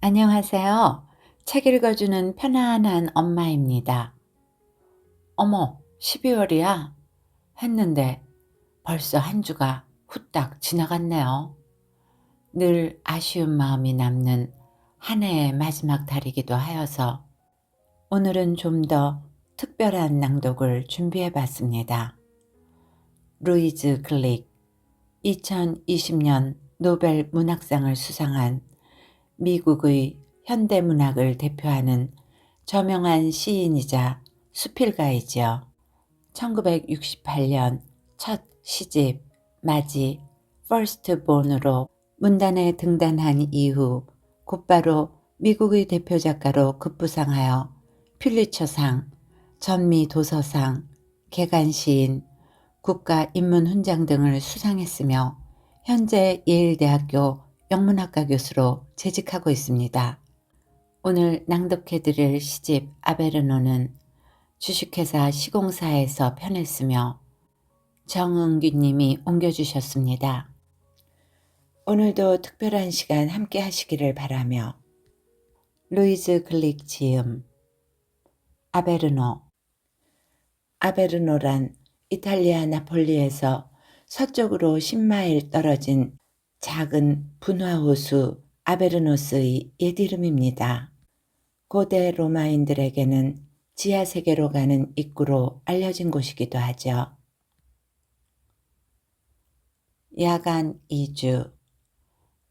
안녕하세요. 책 읽어주는 편안한 엄마입니다. 어머, 12월이야? 했는데 벌써 한 주가 후딱 지나갔네요. 늘 아쉬운 마음이 남는 한 해의 마지막 달이기도 하여서 오늘은 좀 더 특별한 낭독을 준비해 봤습니다. 루이즈 글릭, 2020년 노벨 문학상을 수상한 미국의 현대문학을 대표하는 저명한 시인이자 수필가이지요. 1968년 첫 시집 마지 퍼스트본으로 문단에 등단한 이후 곧바로 미국의 대표 작가로 급부상하여 퓰리처상, 전미도서상, 개간시인, 국가인문훈장 등을 수상했으며 현재 예일대학교 영문학과 교수로 재직하고 있습니다. 오늘 낭독해드릴 시집 아베르노는 주식회사 시공사에서 편했으며 정은규님이 옮겨주셨습니다. 오늘도 특별한 시간 함께 하시기를 바라며 루이즈 글릭 지음 아베르노. 아베르노란 이탈리아 나폴리에서 서쪽으로 10마일 떨어진 작은 분화호수 아베르노스의 옛 이름입니다. 고대 로마인들에게는 지하세계로 가는 입구로 알려진 곳이기도 하죠. 야간 이주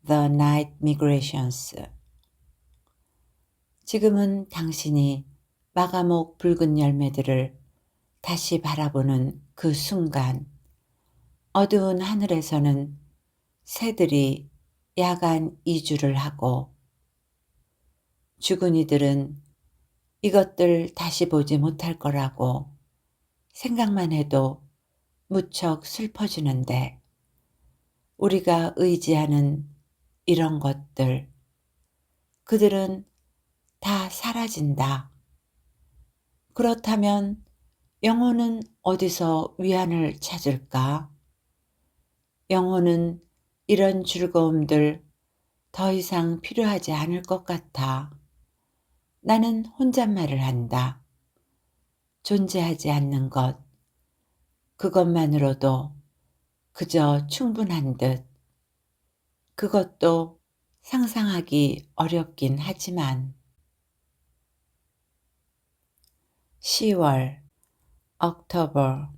The Night Migrations. 지금은 당신이 마감옥 붉은 열매들을 다시 바라보는 그 순간 어두운 하늘에서는 새들이 야간 이주를 하고 죽은 이들은 이것들 다시 보지 못할 거라고 생각만 해도 무척 슬퍼지는데 우리가 의지하는 이런 것들, 그들은 다 사라진다. 그렇다면 영혼은 어디서 위안을 찾을까? 영혼은 이런 즐거움들 더 이상 필요하지 않을 것 같아. 나는 혼잣말을 한다. 존재하지 않는 것, 그것만으로도 그저 충분한 듯. 그것도 상상하기 어렵긴 하지만 10월, October.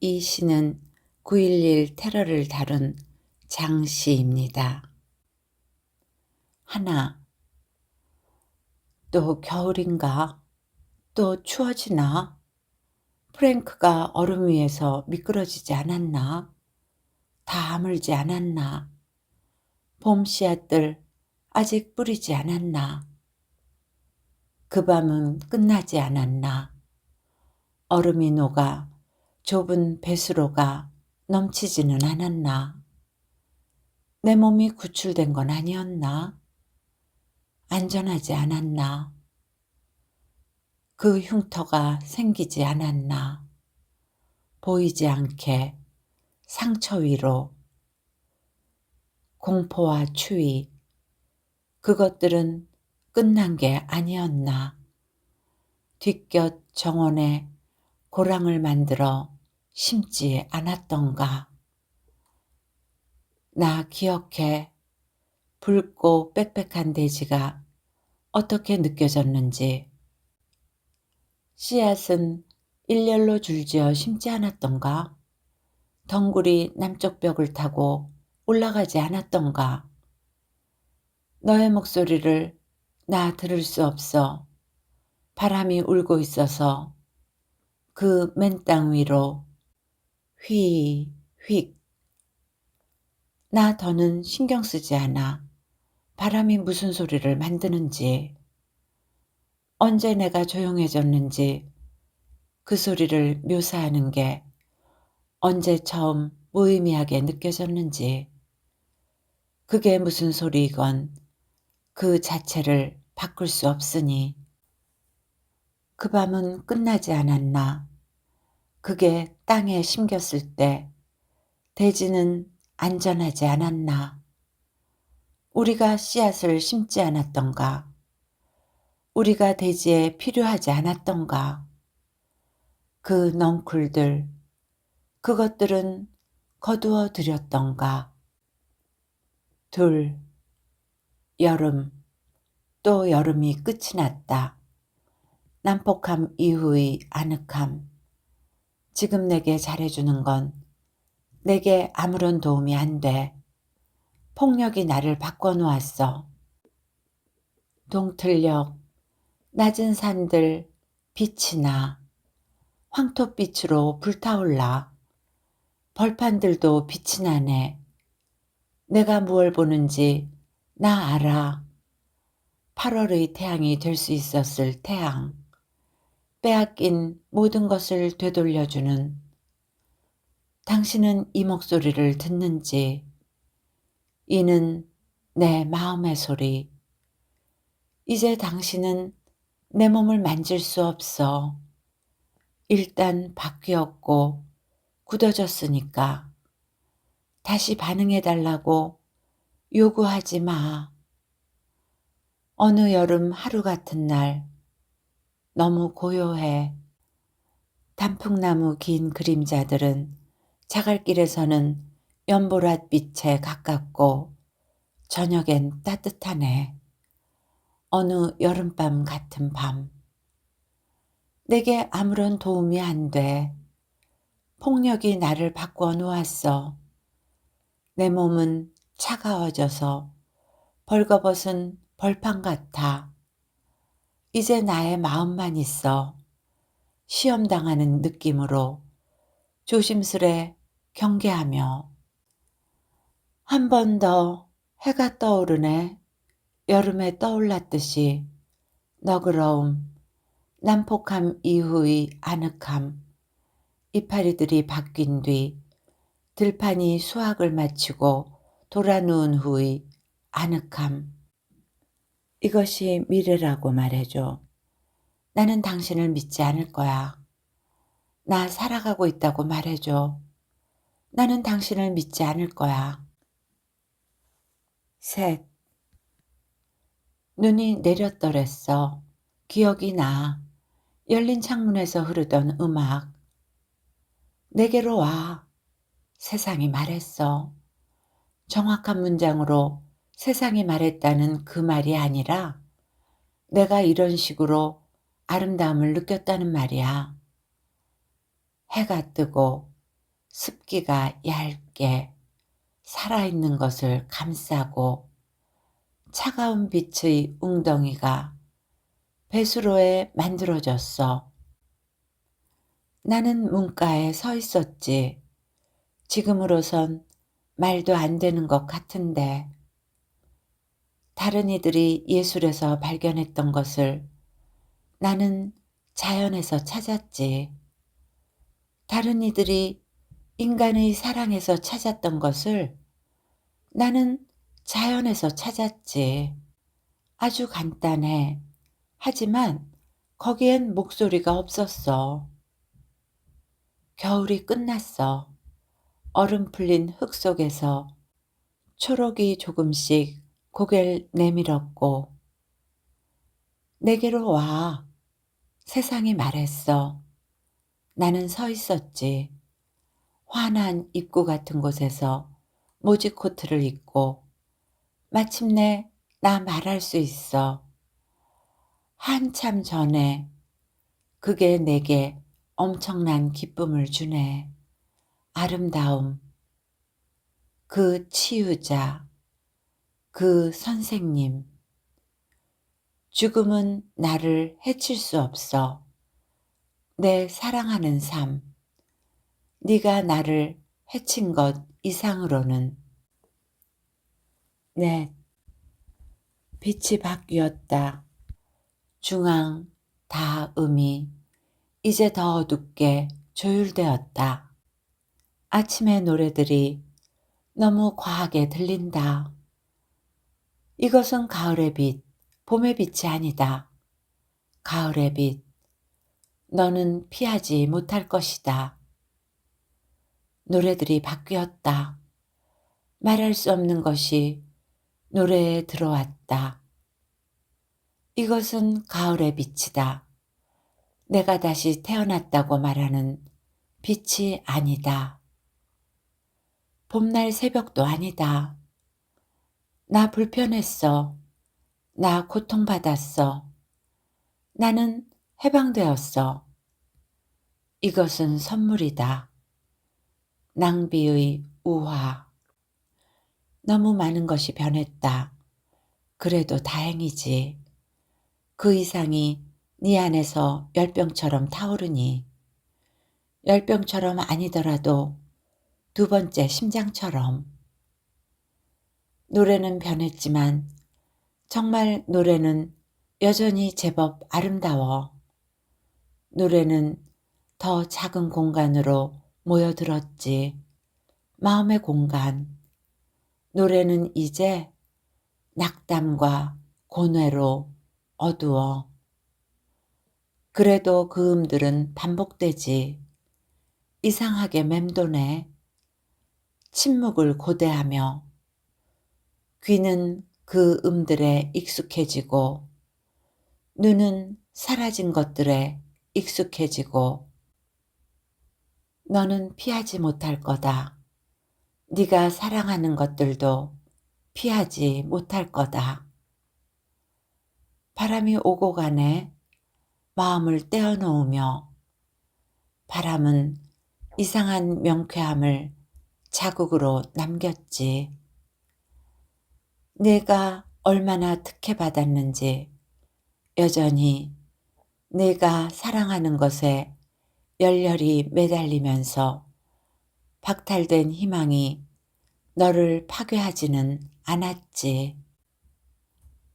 이 시는 9.11 테러를 다룬 장시입니다. 하나, 또 겨울인가? 또 추워지나? 프랭크가 얼음 위에서 미끄러지지 않았나? 다 아물지 않았나? 봄 씨앗들 아직 뿌리지 않았나? 그 밤은 끝나지 않았나? 얼음이 녹아 좁은 배수로가 넘치지는 않았나? 내 몸이 구출된 건 아니었나? 안전하지 않았나? 그 흉터가 생기지 않았나? 보이지 않게 상처 위로 공포와 추위, 그것들은 끝난 게 아니었나? 뒷곁 정원에 고랑을 만들어 심지 않았던가? 나 기억해. 붉고 빽빽한 대지가 어떻게 느껴졌는지. 씨앗은 일렬로 줄지어 심지 않았던가? 덩굴이 남쪽 벽을 타고 올라가지 않았던가? 너의 목소리를 나 들을 수 없어. 바람이 울고 있어서 그 맨 땅 위로 휘, 휙. 나 더는 신경 쓰지 않아. 바람이 무슨 소리를 만드는지. 언제 내가 조용해졌는지 그 소리를 묘사하는 게 언제 처음 무의미하게 느껴졌는지. 그게 무슨 소리이건 그 자체를 바꿀 수 없으니. 그 밤은 끝나지 않았나. 그게 땅에 심겼을 때 대지는 안전하지 않았나. 우리가 씨앗을 심지 않았던가? 우리가 대지에 필요하지 않았던가? 그 넝쿨들, 그것들은 거두어 들였던가? 둘, 여름, 또 여름이 끝이 났다. 난폭함 이후의 아늑함. 지금 내게 잘해주는 건 내게 아무런 도움이 안 돼. 폭력이 나를 바꿔놓았어. 동틀역, 낮은 산들, 빛이 나. 황토빛으로 불타올라. 벌판들도 빛이 나네. 내가 무얼 보는지 나 알아. 8월의 태양이 될 수 있었을 태양. 빼앗긴 모든 것을 되돌려주는. 당신은 이 목소리를 듣는지? 이는 내 마음의 소리. 이제 당신은 내 몸을 만질 수 없어. 일단 바뀌었고 굳어졌으니까. 다시 반응해달라고 요구하지 마. 어느 여름 하루 같은 날 너무 고요해. 단풍나무 긴 그림자들은 자갈길에서는 연보랏 빛에 가깝고 저녁엔 따뜻하네. 어느 여름밤 같은 밤. 내게 아무런 도움이 안 돼. 폭력이 나를 바꿔 놓았어. 내 몸은 차가워져서 벌거벗은 벌판 같아. 이제 나의 마음만 있어. 시험당하는 느낌으로 조심스레 경계하며. 한 번 더 해가 떠오르네. 여름에 떠올랐듯이 너그러움, 난폭함 이후의 아늑함. 이파리들이 바뀐 뒤 들판이 수확을 마치고 돌아 누운 후의 아늑함. 이것이 미래라고 말해줘. 나는 당신을 믿지 않을 거야. 나 살아가고 있다고 말해줘. 나는 당신을 믿지 않을 거야. 셋. 눈이 내렸더랬어. 기억이 나. 열린 창문에서 흐르던 음악. 내게로 와. 세상이 말했어. 정확한 문장으로 세상이 말했다는 그 말이 아니라 내가 이런 식으로 아름다움을 느꼈다는 말이야. 해가 뜨고 습기가 얇게 살아있는 것을 감싸고 차가운 빛의 웅덩이가 배수로에 만들어졌어. 나는 문가에 서 있었지. 지금으로선 말도 안 되는 것 같은데 다른 이들이 예술에서 발견했던 것을 나는 자연에서 찾았지. 다른 이들이 인간의 사랑에서 찾았던 것을 나는 자연에서 찾았지. 아주 간단해. 하지만 거기엔 목소리가 없었어. 겨울이 끝났어. 얼음 풀린 흙 속에서 초록이 조금씩 고개를 내밀었고 내게로 와. 세상이 말했어. 나는 서 있었지. 환한 입구 같은 곳에서 모직 코트를 입고 마침내 나 말할 수 있어. 한참 전에 그게 내게 엄청난 기쁨을 주네. 아름다움, 그 치유자, 그 선생님. 죽음은 나를 해칠 수 없어. 내 사랑하는 삶, 네가 나를 해친 것 이상으로는. 네, 빛이 바뀌었다. 중앙, 다음이 이제 더 어둡게 조율되었다. 아침의 노래들이 너무 과하게 들린다. 이것은 가을의 빛, 봄의 빛이 아니다. 가을의 빛, 너는 피하지 못할 것이다. 노래들이 바뀌었다. 말할 수 없는 것이 노래에 들어왔다. 이것은 가을의 빛이다. 내가 다시 태어났다고 말하는 빛이 아니다. 봄날 새벽도 아니다. 나 불편했어. 나 고통받았어. 나는 해방되었어. 이것은 선물이다. 낭비의 우화. 너무 많은 것이 변했다. 그래도 다행이지. 그 이상이 네 안에서 열병처럼 타오르니. 열병처럼 아니더라도 두 번째 심장처럼. 노래는 변했지만 정말 노래는 여전히 제법 아름다워. 노래는 더 작은 공간으로 모여들었지. 마음의 공간. 노래는 이제 낙담과 고뇌로 어두워. 그래도 그 음들은 반복되지. 이상하게 맴도네. 침묵을 고대하며. 귀는 그 음들에 익숙해지고 눈은 사라진 것들에 익숙해지고 너는 피하지 못할 거다. 네가 사랑하는 것들도 피하지 못할 거다. 바람이 오고 가네. 마음을 떼어놓으며 바람은 이상한 명쾌함을 자국으로 남겼지. 내가 얼마나 특혜받았는지 여전히 내가 사랑하는 것에 열렬히 매달리면서 박탈된 희망이 너를 파괴하지는 않았지.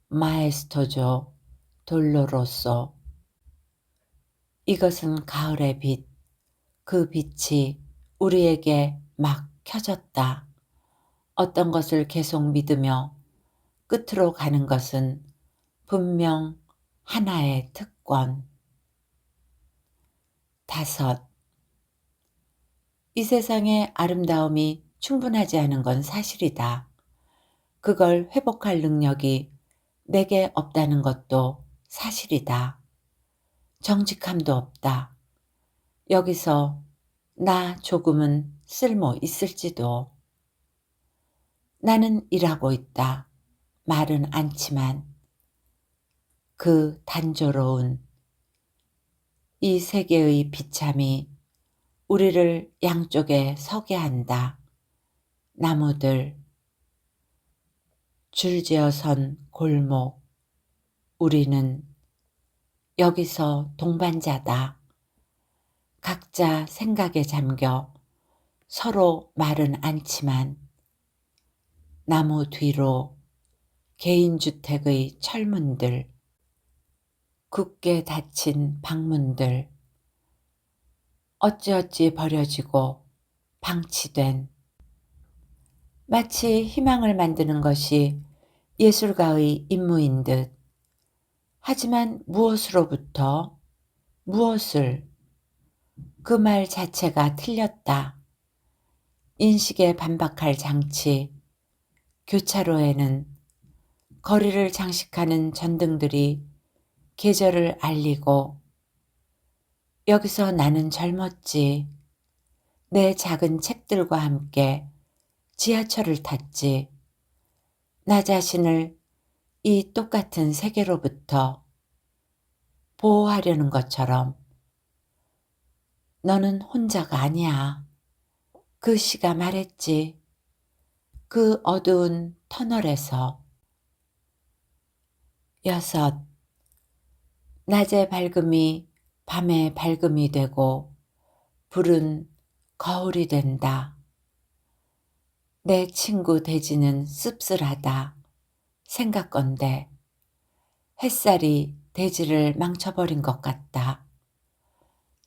마에스토조 돌로로소. 이것은 가을의 빛. 그 빛이 우리에게 막 켜졌다. 어떤 것을 계속 믿으며 끝으로 가는 것은 분명 하나의 특권. 5. 이 세상의 아름다움이 충분하지 않은 건 사실이다. 그걸 회복할 능력이 내게 없다는 것도 사실이다. 정직함도 없다. 여기서 나 조금은 쓸모 있을지도. 나는 일하고 있다. 말은 않지만 그 단조로운 이 세계의 비참이 우리를 양쪽에 서게 한다. 나무들, 줄지어 선 골목, 우리는 여기서 동반자다. 각자 생각에 잠겨 서로 말은 않지만 나무 뒤로 개인주택의 철문들, 굳게 닫힌 방문들, 어찌어찌 버려지고 방치된 마치 희망을 만드는 것이 예술가의 임무인 듯. 하지만 무엇으로부터? 무엇을? 그 말 자체가 틀렸다. 인식에 반박할 장치, 교차로에는 거리를 장식하는 전등들이 계절을 알리고 여기서 나는 젊었지. 내 작은 책들과 함께 지하철을 탔지. 나 자신을 이 똑같은 세계로부터 보호하려는 것처럼. 너는 혼자가 아니야. 그 시가 말했지. 그 어두운 터널에서. 6. 낮의 밝음이 밤의 밝음이 되고 불은 거울이 된다. 내 친구 대지는 씁쓸하다. 생각건대 햇살이 대지를 망쳐버린 것 같다.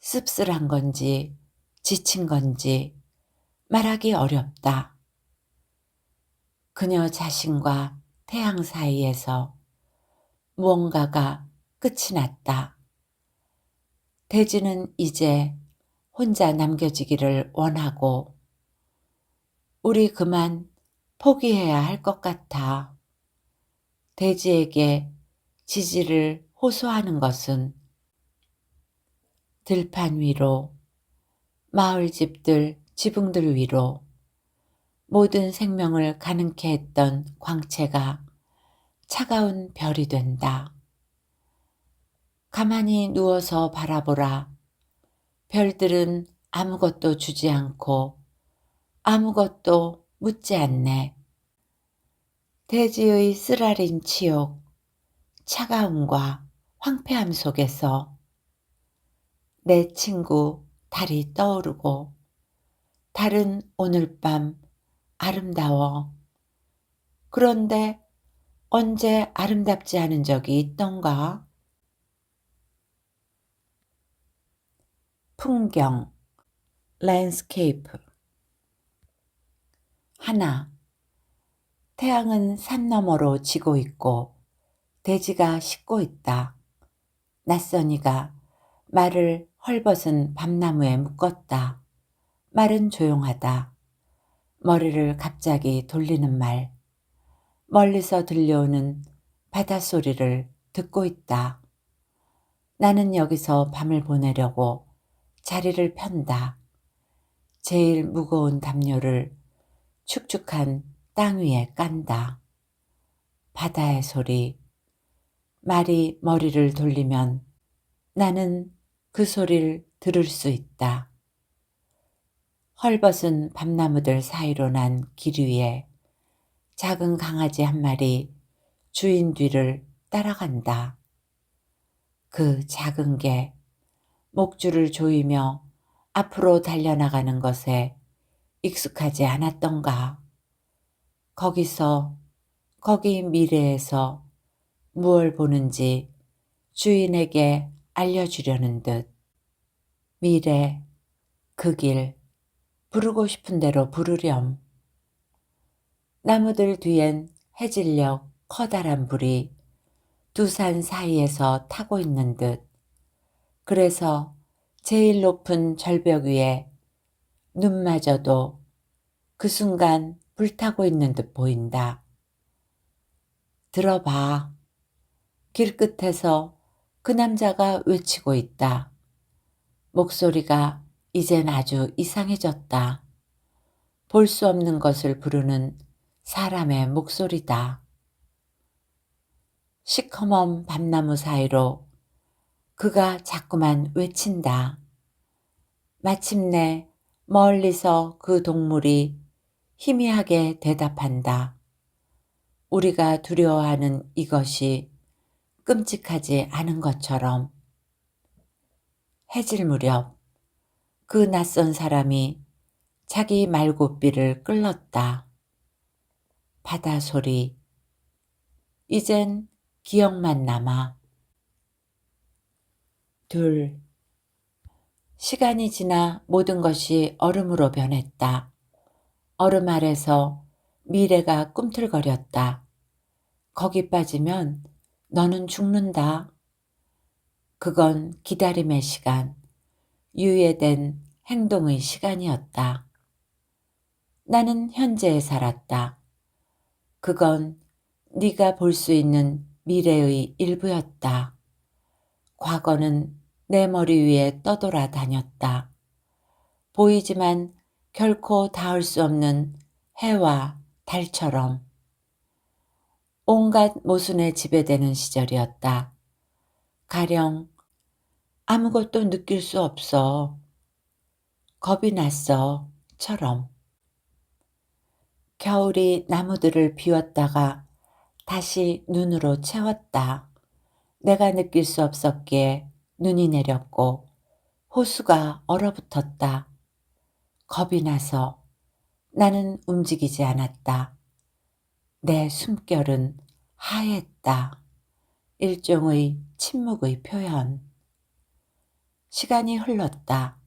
씁쓸한 건지 지친 건지 말하기 어렵다. 그녀 자신과 태양 사이에서 무언가가 끝이 났다. 대지는 이제 혼자 남겨지기를 원하고 우리 그만 포기해야 할 것 같아. 대지에게 지지를 호소하는 것은 들판 위로, 마을 집들, 지붕들 위로 모든 생명을 가능케 했던 광채가 차가운 별이 된다. 가만히 누워서 바라보라. 별들은 아무것도 주지 않고 아무것도 묻지 않네. 대지의 쓰라린 치욕, 차가움과 황폐함 속에서 내 친구 달이 떠오르고 달은 오늘 밤 아름다워. 그런데 언제 아름답지 않은 적이 있던가? 풍경, 랜드스케이프. 하나, 태양은 산 너머로 지고 있고 대지가 식고 있다. 낯선이가 말을 헐벗은 밤나무에 묶었다. 말은 조용하다. 머리를 갑자기 돌리는 말. 멀리서 들려오는 바닷소리를 듣고 있다. 나는 여기서 밤을 보내려고 자리를 편다. 제일 무거운 담요를 축축한 땅 위에 깐다. 바다의 소리. 말이 머리를 돌리면 나는 그 소리를 들을 수 있다. 헐벗은 밤나무들 사이로 난 길 위에 작은 강아지 한 마리 주인 뒤를 따라간다. 그 작은 개 목줄을 조이며 앞으로 달려나가는 것에 익숙하지 않았던가. 거기 미래에서 무얼 보는지 주인에게 알려주려는 듯. 미래, 그 길, 부르고 싶은 대로 부르렴. 나무들 뒤엔 해질녘 커다란 불이 두 산 사이에서 타고 있는 듯. 그래서 제일 높은 절벽 위에 눈마저도 그 순간 불타고 있는 듯 보인다. 들어봐. 길끝에서 그 남자가 외치고 있다. 목소리가 이젠 아주 이상해졌다. 볼 수 없는 것을 부르는 사람의 목소리다. 시커먼 밤나무 사이로 그가 자꾸만 외친다. 마침내 멀리서 그 동물이 희미하게 대답한다. 우리가 두려워하는 이것이 끔찍하지 않은 것처럼. 해질 무렵 그 낯선 사람이 자기 말고삐를 끌렀다. 바다 소리. 이젠 기억만 남아. 둘. 시간이 지나 모든 것이 얼음으로 변했다. 얼음 아래서 미래가 꿈틀거렸다. 거기 빠지면 너는 죽는다. 그건 기다림의 시간, 유예된 행동의 시간이었다. 나는 현재에 살았다. 그건 네가 볼 수 있는 미래의 일부였다. 과거는 내 머리 위에 떠돌아 다녔다. 보이지만 결코 닿을 수 없는 해와 달처럼. 온갖 모순에 지배되는 시절이었다. 가령 아무것도 느낄 수 없어. 겁이 났어. 처럼. 겨울이 나무들을 비웠다가 다시 눈으로 채웠다. 내가 느낄 수 없었기에 눈이 내렸고 호수가 얼어붙었다. 겁이 나서 나는 움직이지 않았다. 내 숨결은 하했다. 일종의 침묵의 표현. 시간이 흘렀다.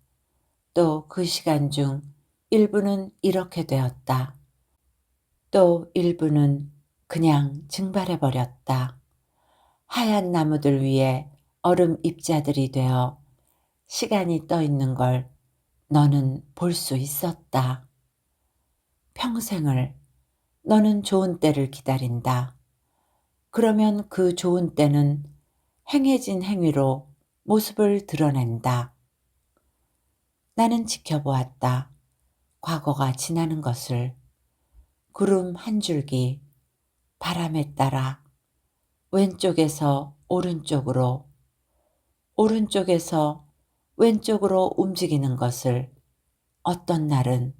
또 그 시간 중 일부는 이렇게 되었다. 또 일부는 그냥 증발해버렸다. 하얀 나무들 위에 얼음 입자들이 되어 시간이 떠 있는 걸 너는 볼 수 있었다. 평생을 너는 좋은 때를 기다린다. 그러면 그 좋은 때는 행해진 행위로 모습을 드러낸다. 나는 지켜보았다. 과거가 지나는 것을. 구름 한 줄기 바람에 따라 왼쪽에서 오른쪽으로, 오른쪽에서 왼쪽으로 움직이는 것을. 어떤 날은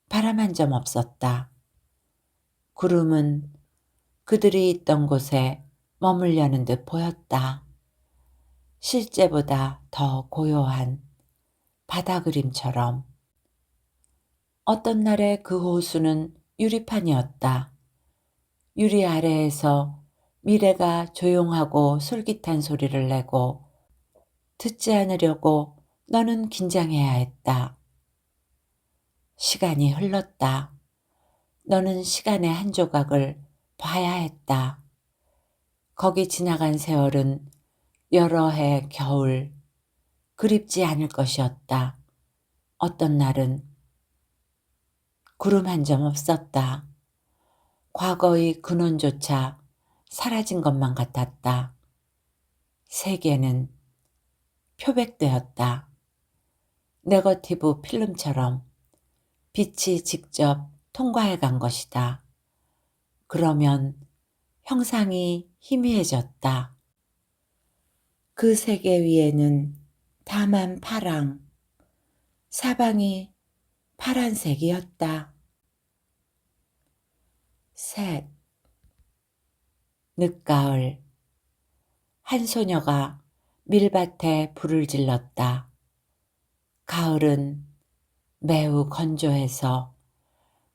바람 한 점 없었다. 구름은 그들이 있던 곳에 머물려는 듯 보였다. 실제보다 더 고요한 바다 그림처럼. 어떤 날의 그 호수는 유리판이었다. 유리 아래에서 미래가 조용하고 솔깃한 소리를 내고 듣지 않으려고 너는 긴장해야 했다. 시간이 흘렀다. 너는 시간의 한 조각을 봐야 했다. 거기 지나간 세월은 여러 해 겨울 그립지 않을 것이었다. 어떤 날은 구름 한 점 없었다. 과거의 근원조차 사라진 것만 같았다. 세계는 표백되었다. 네거티브 필름처럼 빛이 직접 통과해 간 것이다. 그러면 형상이 희미해졌다. 그 세계 위에는 다만 파랑, 사방이 파란색이었다. 셋, 늦가을. 한 소녀가 밀밭에 불을 질렀다. 가을은 매우 건조해서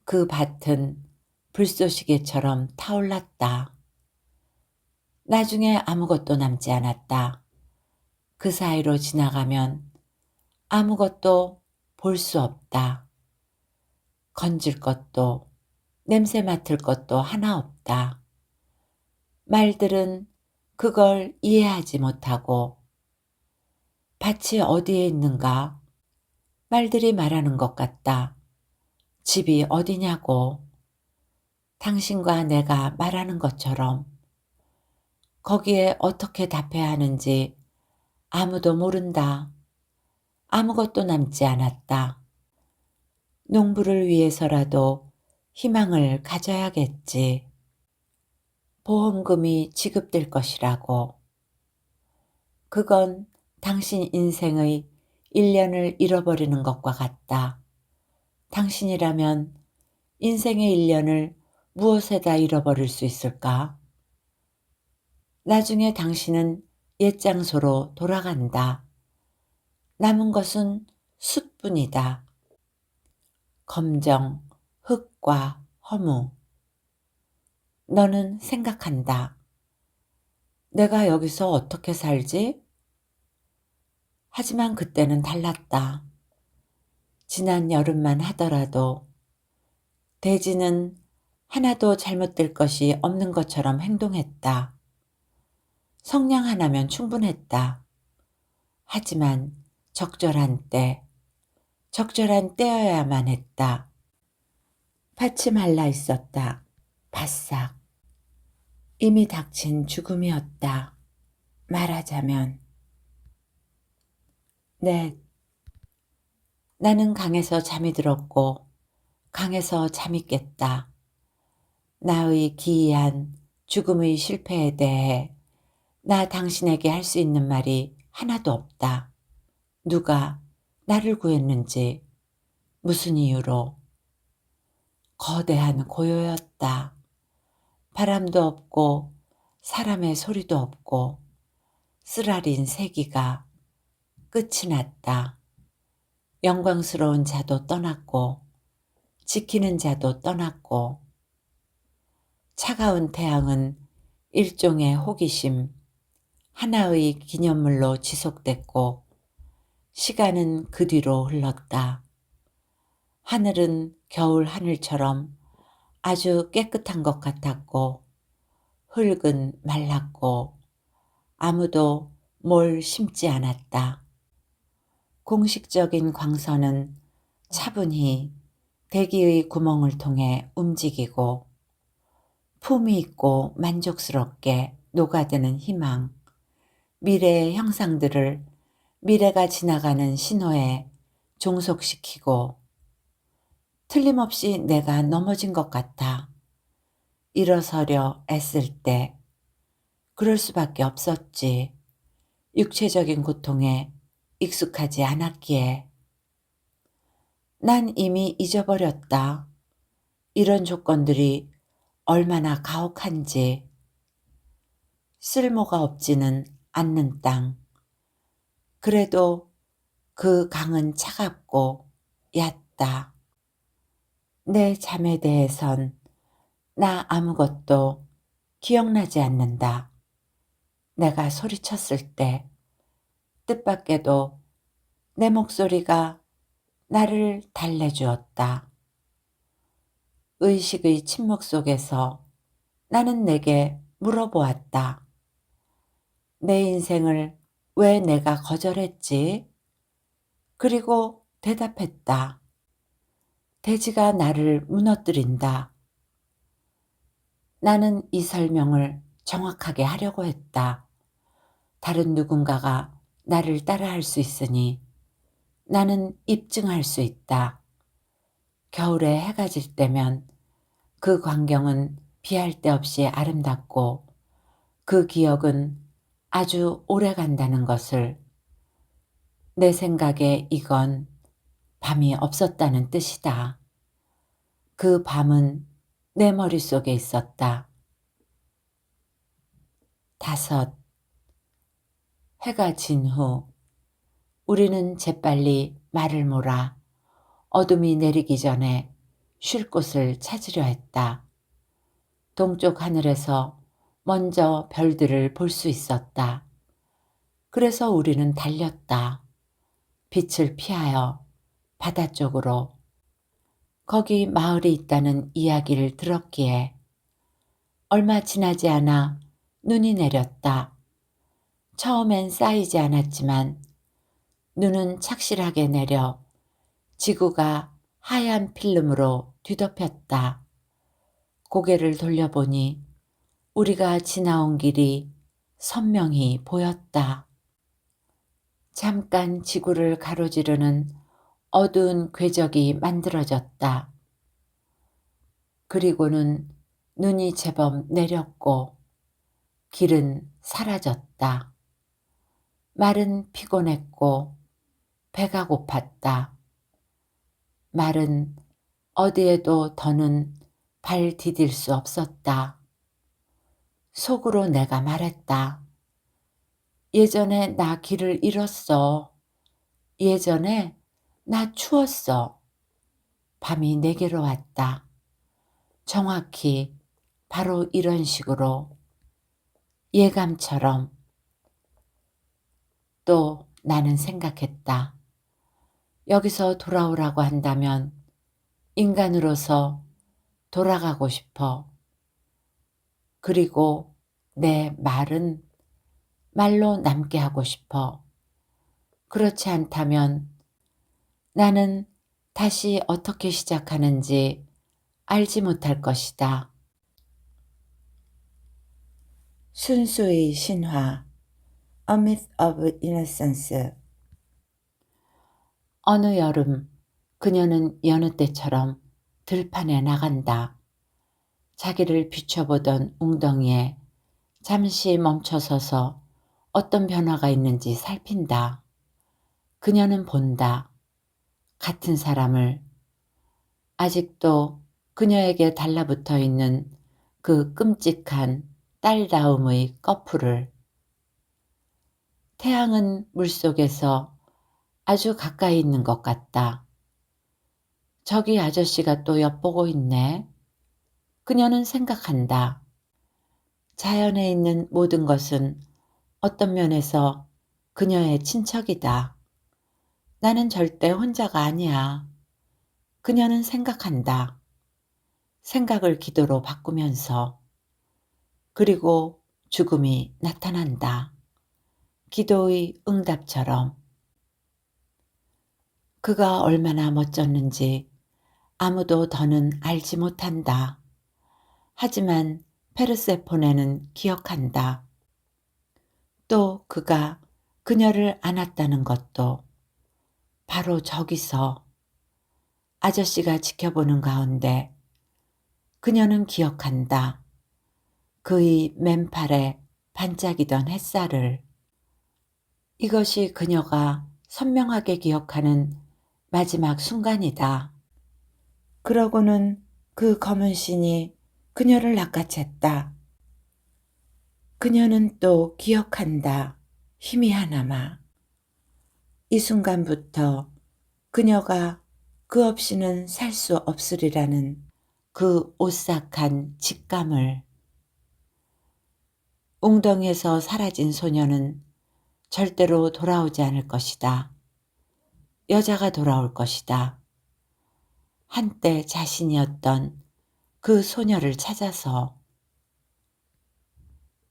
그 밭은 불쏘시개처럼 타올랐다. 나중에 아무것도 남지 않았다. 그 사이로 지나가면 아무것도 볼 수 없다. 건질 것도 냄새 맡을 것도 하나 없다. 말들은 그걸 이해하지 못하고 밭이 어디에 있는가? 말들이 말하는 것 같다. 집이 어디냐고. 당신과 내가 말하는 것처럼. 거기에 어떻게 답해야 하는지 아무도 모른다. 아무것도 남지 않았다. 농부를 위해서라도 희망을 가져야겠지. 보험금이 지급될 것이라고. 그건 당신 인생의 1년을 잃어버리는 것과 같다. 당신이라면 인생의 1년을 무엇에다 잃어버릴 수 있을까? 나중에 당신은 옛 장소로 돌아간다. 남은 것은 숯뿐이다. 검정, 흙과 허무. 너는 생각한다. 내가 여기서 어떻게 살지? 하지만 그때는 달랐다. 지난 여름만 하더라도 대지는 하나도 잘못될 것이 없는 것처럼 행동했다. 성냥 하나면 충분했다. 하지만 적절한 때, 적절한 때여야만 했다. 밭이 말라 있었다. 바싹. 이미 닥친 죽음이었다. 말하자면. 네. 나는 강에서 잠이 들었고 강에서 잠이 깼다. 나의 기이한 죽음의 실패에 대해 나 당신에게 할 수 있는 말이 하나도 없다. 누가 나를 구했는지, 무슨 이유로. 거대한 고요였다. 바람도 없고 사람의 소리도 없고 쓰라린 세기가 끝이 났다. 영광스러운 자도 떠났고 지키는 자도 떠났고 차가운 태양은 일종의 호기심, 하나의 기념물로 지속됐고 시간은 그 뒤로 흘렀다. 하늘은 겨울 하늘처럼 아주 깨끗한 것 같았고 흙은 말랐고 아무도 뭘 심지 않았다. 공식적인 광선은 차분히 대기의 구멍을 통해 움직이고 품위 있고 만족스럽게 녹아드는 희망, 미래의 형상들을 미래가 지나가는 신호에 종속시키고 틀림없이 내가 넘어진 것 같아 일어서려 애쓸 때 그럴 수밖에 없었지. 육체적인 고통에 익숙하지 않았기에. 난 이미 잊어버렸다. 이런 조건들이 얼마나 가혹한지. 쓸모가 없지는 않는 땅. 그래도 그 강은 차갑고 얕다. 내 잠에 대해선 나 아무것도 기억나지 않는다. 내가 소리쳤을 때 뜻밖에도 내 목소리가 나를 달래주었다. 의식의 침묵 속에서 나는 내게 물어보았다. 내 인생을 왜 내가 거절했지? 그리고 대답했다. 대지가 나를 무너뜨린다. 나는 이 설명을 정확하게 하려고 했다. 다른 누군가가 나를 따라할 수 있으니 나는 입증할 수 있다. 겨울에 해가 질 때면 그 광경은 비할 데 없이 아름답고 그 기억은 아주 오래 간다는 것을. 내 생각에 이건 밤이 없었다는 뜻이다. 그 밤은 내 머릿속에 있었다. 5. 해가 진 후 우리는 재빨리 말을 몰아 어둠이 내리기 전에 쉴 곳을 찾으려 했다. 동쪽 하늘에서 먼저 별들을 볼 수 있었다. 그래서 우리는 달렸다. 빛을 피하여 바다 쪽으로. 거기 마을이 있다는 이야기를 들었기에. 얼마 지나지 않아 눈이 내렸다. 처음엔 쌓이지 않았지만 눈은 착실하게 내려 지구가 하얀 필름으로 뒤덮였다. 고개를 돌려보니 우리가 지나온 길이 선명히 보였다. 잠깐 지구를 가로지르는 어두운 궤적이 만들어졌다. 그리고는 눈이 제법 내렸고 길은 사라졌다. 말은 피곤했고 배가 고팠다. 말은 어디에도 더는 발 디딜 수 없었다. 속으로 내가 말했다. 예전에 나 길을 잃었어. 예전에 나 추웠어. 밤이 내게로 왔다. 정확히 바로 이런 식으로 예감처럼. 또 나는 생각했다. 여기서 돌아오라고 한다면 인간으로서 돌아가고 싶어. 그리고 내 말은 말로 남게 하고 싶어. 그렇지 않다면 나는 다시 어떻게 시작하는지 알지 못할 것이다. 순수의 신화 A Myth of Innocence. 어느 여름 그녀는 여느 때처럼 들판에 나간다. 자기를 비춰보던 웅덩이에 잠시 멈춰서서 어떤 변화가 있는지 살핀다. 그녀는 본다. 같은 사람을. 아직도 그녀에게 달라붙어 있는 그 끔찍한 딸다움의 꺼풀을. 태양은 물속에서 아주 가까이 있는 것 같다. 저기 아저씨가 또 엿보고 있네. 그녀는 생각한다. 자연에 있는 모든 것은 어떤 면에서 그녀의 친척이다. 나는 절대 혼자가 아니야. 그녀는 생각한다. 생각을 기도로 바꾸면서. 그리고 죽음이 나타난다. 기도의 응답처럼. 그가 얼마나 멋졌는지 아무도 더는 알지 못한다. 하지만 페르세포네는 기억한다. 또 그가 그녀를 안았다는 것도 바로 저기서 아저씨가 지켜보는 가운데 그녀는 기억한다. 그의 맨팔에 반짝이던 햇살을. 이것이 그녀가 선명하게 기억하는 마지막 순간이다. 그러고는 그 검은 신이 그녀를 낚아챘다. 그녀는 또 기억한다. 희미하나마. 이 순간부터 그녀가 그 없이는 살 수 없으리라는 그 오싹한 직감을. 웅덩이에서 사라진 소녀는 절대로 돌아오지 않을 것이다. 여자가 돌아올 것이다. 한때 자신이었던 그 소녀를 찾아서.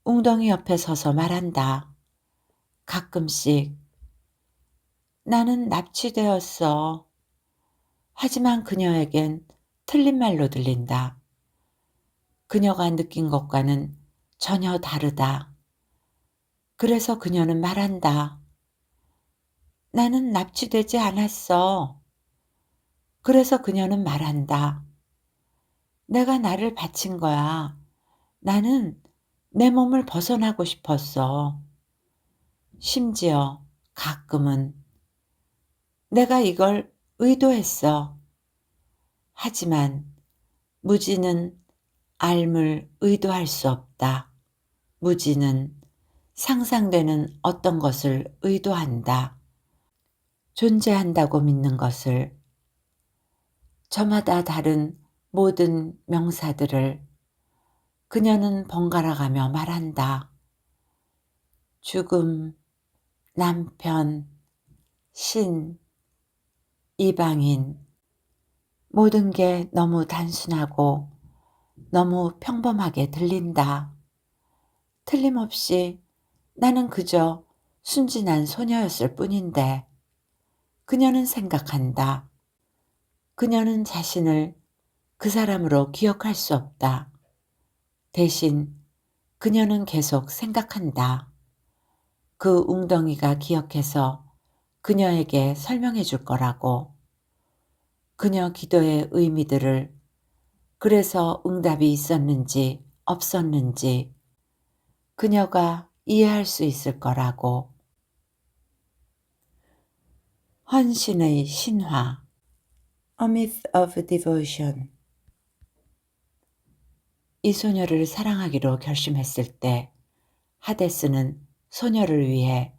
웅덩이 옆에 서서 말한다. 가끔씩 나는 납치되었어. 하지만 그녀에겐 틀린 말로 들린다. 그녀가 느낀 것과는 전혀 다르다. 그래서 그녀는 말한다. 나는 납치되지 않았어. 그래서 그녀는 말한다. 내가 나를 바친 거야. 나는 내 몸을 벗어나고 싶었어. 심지어 가끔은 내가 이걸 의도했어. 하지만 무지는 앓을 의도할 수 없다. 무지는 상상되는 어떤 것을 의도한다. 존재한다고 믿는 것을. 저마다 다른 모든 명사들을 그녀는 번갈아가며 말한다. 죽음, 남편, 신, 이방인. 모든 게 너무 단순하고 너무 평범하게 들린다. 틀림없이 나는 그저 순진한 소녀였을 뿐인데. 그녀는 생각한다. 그녀는 자신을 그 사람으로 기억할 수 없다. 대신 그녀는 계속 생각한다. 그 웅덩이가 기억해서 그녀에게 설명해 줄 거라고. 그녀 기도의 의미들을, 그래서 응답이 있었는지 없었는지 그녀가 이해할 수 있을 거라고. 헌신의 신화. A Myth of Devotion. 이 소녀를 사랑하기로 결심했을 때 하데스는 소녀를 위해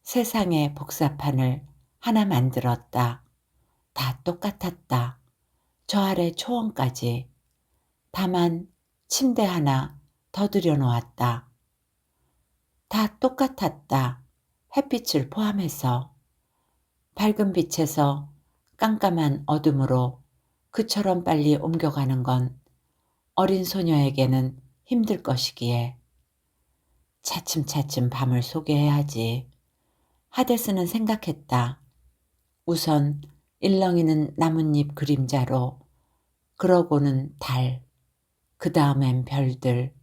세상의 복사판을 하나 만들었다. 다 똑같았다. 저 아래 초원까지. 다만 침대 하나 더 들여놓았다. 다 똑같았다. 햇빛을 포함해서. 밝은 빛에서 깜깜한 어둠으로 그처럼 빨리 옮겨가는 건 어린 소녀에게는 힘들 것이기에 차츰차츰 밤을 소개해야지. 하데스는 생각했다. 우선 일렁이는 나뭇잎 그림자로, 그러고는 달, 그 다음엔 별들.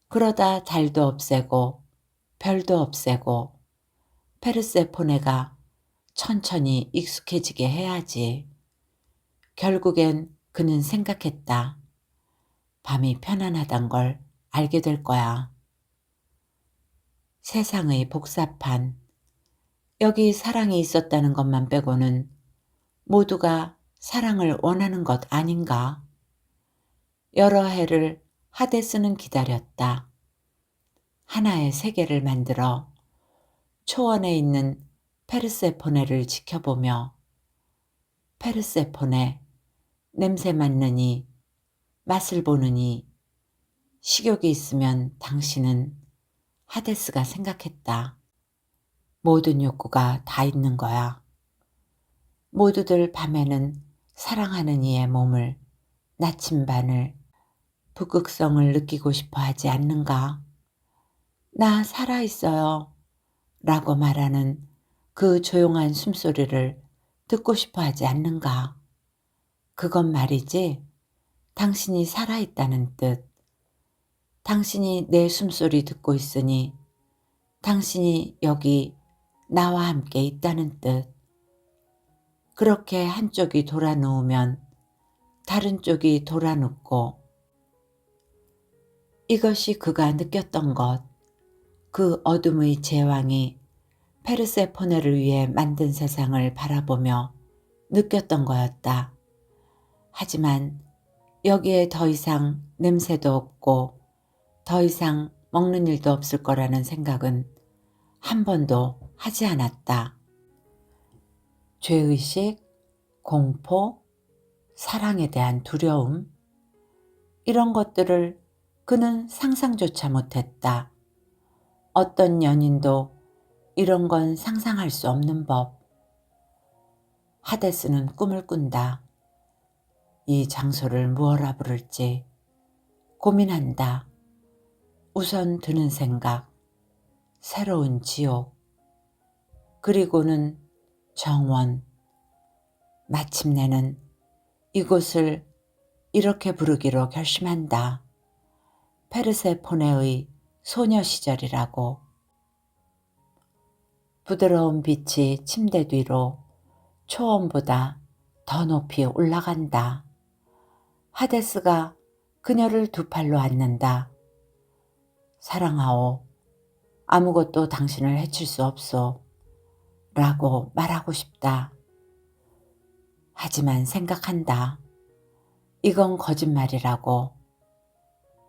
그러다 달도 없애고 별도 없애고 페르세포네가 천천히 익숙해지게 해야지. 결국엔 그는 생각했다. 밤이 편안하단 걸 알게 될 거야. 세상의 복사판. 여기 사랑이 있었다는 것만 빼고는 모두가 사랑을 원하는 것 아닌가? 여러 해를 하데스는 기다렸다. 하나의 세계를 만들어 초원에 있는 페르세포네를 지켜보며 페르세포네, 냄새 맡느니, 맛을 보느니, 식욕이 있으면 당신은. 하데스가 생각했다. 모든 욕구가 다 있는 거야. 모두들 밤에는 사랑하는 이의 몸을, 나침반을, 북극성을 느끼고 싶어 하지 않는가? 나 살아있어요. 라고 말하는 그 조용한 숨소리를 듣고 싶어 하지 않는가? 그건 말이지, 당신이 살아있다는 뜻. 당신이 내 숨소리 듣고 있으니 당신이 여기 나와 함께 있다는 뜻. 그렇게 한쪽이 돌아 누우면 다른 쪽이 돌아 눕고, 이것이 그가 느꼈던 것, 그 어둠의 제왕이 페르세포네를 위해 만든 세상을 바라보며 느꼈던 거였다. 하지만 여기에 더 이상 냄새도 없고 더 이상 먹는 일도 없을 거라는 생각은 한 번도 하지 않았다. 죄의식, 공포, 사랑에 대한 두려움, 이런 것들을 그는 상상조차 못했다. 어떤 연인도 이런 건 상상할 수 없는 법. 하데스는 꿈을 꾼다. 이 장소를 무엇라 부를지 고민한다. 우선 드는 생각, 새로운 지옥, 그리고는 정원. 마침내는 이곳을 이렇게 부르기로 결심한다. 페르세포네의 소녀 시절이라고. 부드러운 빛이 침대 뒤로 초원보다 더 높이 올라간다. 하데스가 그녀를 두 팔로 안는다. 사랑하오. 아무것도 당신을 해칠 수 없소. 라고 말하고 싶다. 하지만 생각한다. 이건 거짓말이라고.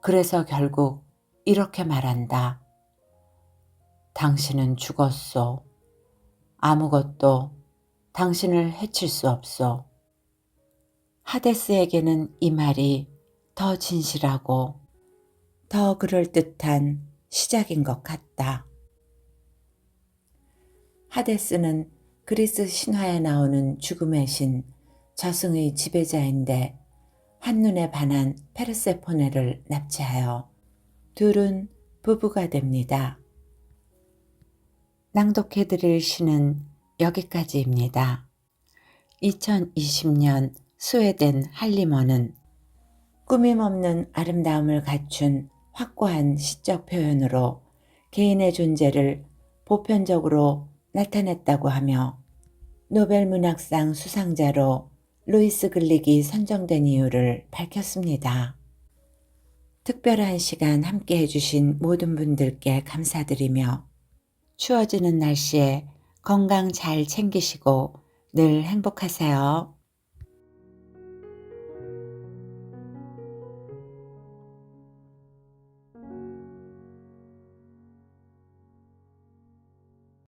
그래서 결국 이렇게 말한다. 당신은 죽었소. 아무것도 당신을 해칠 수 없소. 하데스에게는 이 말이 더 진실하고 더 그럴듯한 시작인 것 같다. 하데스는 그리스 신화에 나오는 죽음의 신 저승의 지배자인데 한눈에 반한 페르세포네를 납치하여 둘은 부부가 됩니다. 낭독해드릴 시는 여기까지입니다. 2020년 스웨덴 할리머는 꾸밈없는 아름다움을 갖춘 확고한 시적 표현으로 개인의 존재를 보편적으로 나타냈다고 하며 노벨 문학상 수상자로 루이스 글릭이 선정된 이유를 밝혔습니다. 특별한 시간 함께 해주신 모든 분들께 감사드리며 추워지는 날씨에 건강 잘 챙기시고 늘 행복하세요.